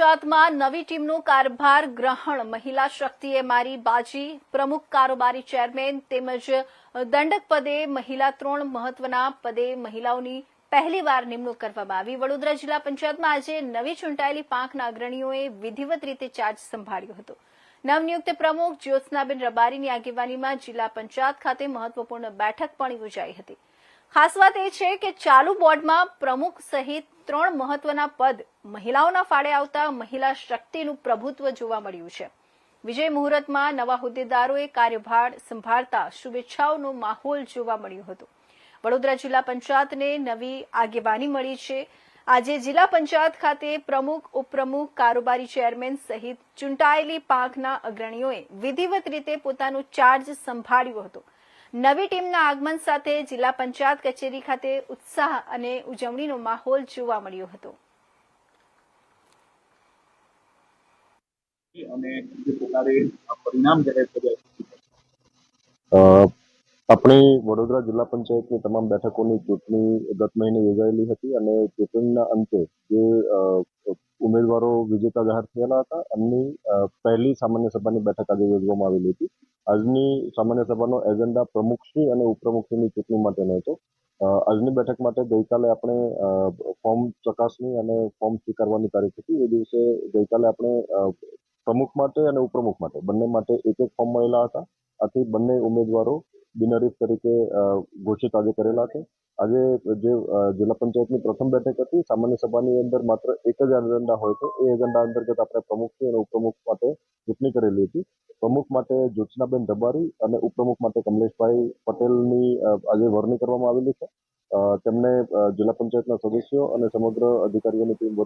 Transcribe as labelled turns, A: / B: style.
A: ગુજરાતમાં નવી ટીમનું કારભાર ગ્રહણ મહિલા શક્તિએ મારી બાજી પ્રમુખ કારોબારી ચેરમેન તેમજ દંડક પદે મહિલા 3 મહત્વના પદે મહિલાઓની પહેલીવાર નિમણૂક કરવામાં આવી। વડોદરા જિલ્લા પંચાયતમાં આજે નવી ચૂંટાયેલી પાંખના અગ્રણીઓએ વિધિવત રીતે ચાર્જ સંભાળ્યો હતો। નવનિયુક્ત પ્રમુખ જ્યોત્સનાબેન રબારીની આગેવાનીમાં જિલ્લા પંચાયત ખાતે મહત્વપૂર્ણ બેઠક પણ યોજાઈ હતી। ખાસ વાત એ છે કે ચાલુ બોર્ડમાં પ્રમુખ સહિત 3 મહત્વના પદ મહિલાઓના ફાળે આવતા મહિલા શક્તિનું પ્રભુત્વ જોવા મળ્યું છે। વિજય મુહૂર્તમાં નવા હોદ્દેદારોએ કાર્યભાર સંભાળતા શુભેચ્છાઓનો માહોલ જોવા મળ્યો હતો। વડોદરા જિલ્લા પંચાયતને નવી આગેવાની મળી છે। આજે જિલ્લા પંચાયત ખાતે પ્રમુખ ઉપપ્રમુખ કારોબારી ચેરમેન સહિત ચૂંટાયેલી પાંખના અગ્રણીઓએ વિધિવત રીતે પોતાનો ચાર્જ સંભાળ્યો હતો। નવી ટીમના આગમન સાથે જિલ્લા પંચાયત કચેરી ખાતે ઉત્સાહ અને ઉજવણીનો માહોલ જોવા મળ્યો હતો।
B: अपनी वडोदरा जिला पंचायत की तमाम बैठकों की चूंटणी गत महीने योजायेली हती अने चूंटणीना अंते जे उम्मीदवारों विजेता जाहिर थयेला हता एमनी पहली सामान्य सभानी बैठक आज योजवामां आवेली हती। આજની સામાન્ય સભાનો એજન્ડા પ્રમુખશ્રી અને ઉપપ્રમુખશ્રીની ચૂંટણી માટેનો હતો। આજની બેઠક માટે ગઈકાલે આપણે ફોર્મ ચકાસણી અને ફોર્મ સ્વીકારવાની તારીખ હતી। એ દિવસે ગઈકાલે આપણે પ્રમુખ માટે અને ઉપપ્રમુખ માટે બંને માટે એક ફોર્મ મળેલા હતા। આથી બંને ઉમેદવારો બિનહરીફ તરીકે ઘોષિત આજે કરેલા છે। આજે જે જિલ્લા પંચાયતની પ્રથમ બેઠક હતી, સામાન્ય સભાની અંદર માત્ર એક જ એજન્ડા હોય છે। એ એજન્ડા અંતર્ગત આપણે પ્રમુખશ્રી અને ઉપપ્રમુખ માટે ચૂંટણી કરેલી હતી। પ્રમુખ માટે જ્યોત્સનાબેન રબારી અને ઉપપ્રમુખ માટે કમલેશભાઈ પટેલની આજે વરણી કરવામાં આવેલી છે। તેમને જિલ્લા પંચાયતના સદસ્યો અને સમગ્ર અધિકારીઓની ટીમ